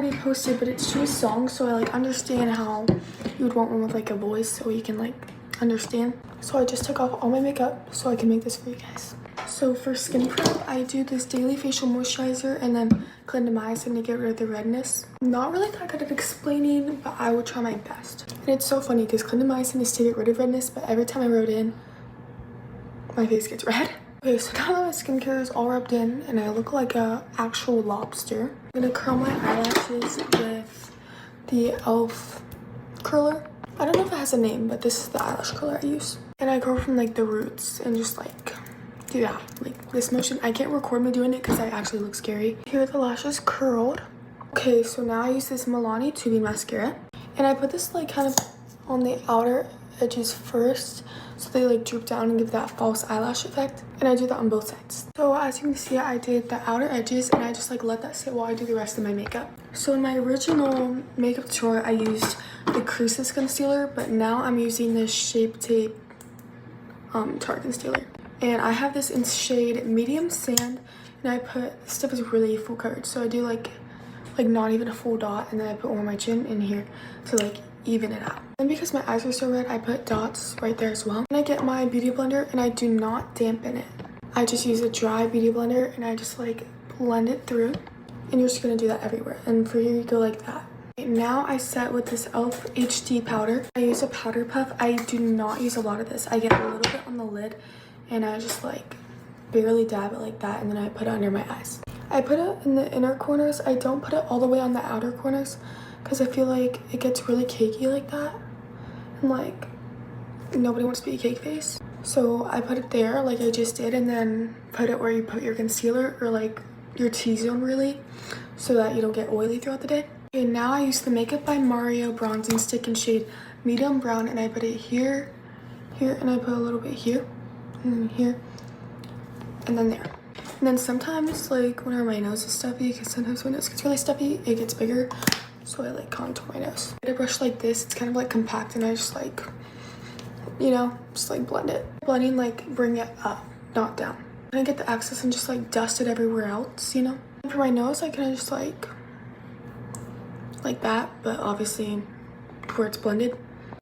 already posted, but it's two songs, so I like understand how you would want one with like a voice so you can like understand. So I just took off all my makeup so I can make this for you guys. So for skin prep, I do this daily facial moisturizer and then clindamycin to get rid of the redness. Not really that good at explaining, but I will try my best. And it's so funny because clindamycin is to get rid of redness, but every time I rub it in, my face gets red. Okay, so now that my skincare is all rubbed in and I look like a actual lobster, I'm gonna curl my eyelashes with the e.l.f. curler. I don't know if it has a name, but this is the eyelash curler I use. And I go from like the roots and just like do that, like this motion. I can't record me doing it because I actually look scary. Here are the lashes curled. Okay, so now I use this Milani tubing mascara. And I put this like kind of on the outer edges first so they like droop down and give that false eyelash effect, and I do that on both sides. So as you can see, I did the outer edges and I just like let that sit while I do the rest of my makeup. So in my original makeup tutorial I used the creaseless concealer, but now I'm using this Shape Tape Tarte concealer, and I have this in shade medium sand, and I put, this stuff is really full coverage, so I do like not even a full dot, and then I put one on my chin in here to like even it out. And because my eyes are so red, I put dots right there as well. And I get my beauty blender and I do not dampen it. I just use a dry beauty blender and I just like blend it through, and you're just gonna do that everywhere. And for here you go like that. Now I set with this e.l.f. HD powder. I use a powder puff. I do not use a lot of this. I get a little bit on the lid and I just like barely dab it like that, and then I put it under my eyes. I put it in the inner corners. I don't put it all the way on the outer corners because I feel like it gets really cakey like that, and like nobody wants to be a cake face. So I put it there like I just did, and then put it where you put your concealer or like your T-zone really, so that you don't get oily throughout the day. Okay, now I use the Makeup by Mario bronzing stick in shade medium brown, and I put it here, here, and I put a little bit here, and then here, and then there. And then sometimes like whenever my nose is stuffy, because sometimes my nose gets really stuffy, it gets bigger, so I like contour my nose. I get a brush like this, it's kind of like compact, and I just like, you know, just like blend it. Blending like bring it up, not down. And I get the excess and just like dust it everywhere else, you know. And for my nose, I kind of just like that, but obviously where it's blended.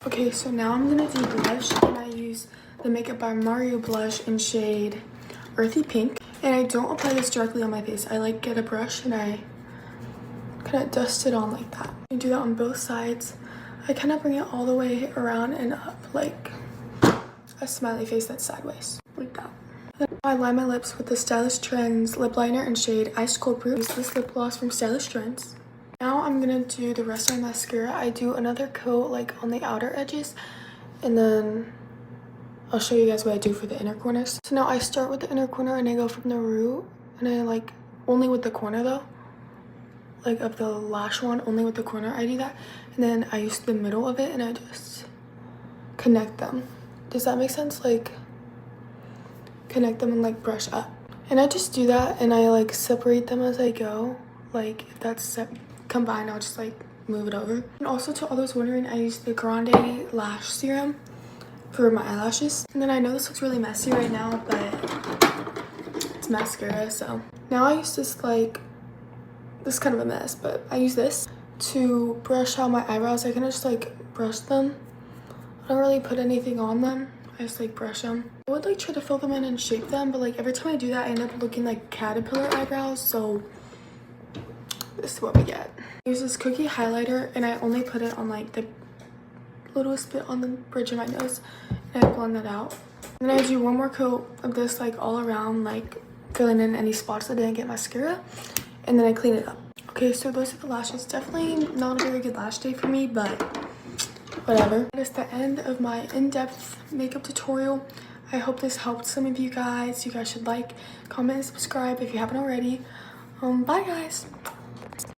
Okay, so now I'm gonna do blush, and I use the Makeup by Mario blush in shade Earthy Pink. And I don't apply this directly on my face. I like get a brush and I kind of dust it on like that. I do that on both sides. I kind of bring it all the way around and up like a smiley face that's sideways, like that. Then I line my lips with the Stylish Trends lip liner in shade Ice Cold Brew. Use this lip gloss from Stylish Trends. Now I'm gonna do the rest of my mascara. I do another coat like on the outer edges, and then I'll show you guys what I do for the inner corners. So now I start with the inner corner and I go from the root, and I like only with the corner though, like of the lash one, only with the corner I do that, and then I use the middle of it and I just connect them. Does that make sense? Like connect them and like brush up, and I just do that, and I like separate them as I go. Like if that's combined, I'll just like move it over. And also, to all those wondering, I use the Grande Lash Serum for my eyelashes. And then I know this looks really messy right now, but it's mascara. So now I use this, like, this is kind of a mess, but I use this to brush out my eyebrows. I kind of just like brush them. I don't really put anything on them. I just like brush them. I would like try to fill them in and shape them, but like every time I do that I end up looking like caterpillar eyebrows, so this is what we get. I use this cookie highlighter, and I only put it on like the littlest bit on the bridge of my nose, and I blend that out. And then I do one more coat of this like all around, like filling in any spots that didn't get mascara, and then I clean it up. Okay, so those are the lashes. Definitely not a very good lash day for me, but whatever. That is the end of my in-depth makeup tutorial. I hope this helped some of you guys. You guys should like, comment, and subscribe if you haven't already. Bye guys.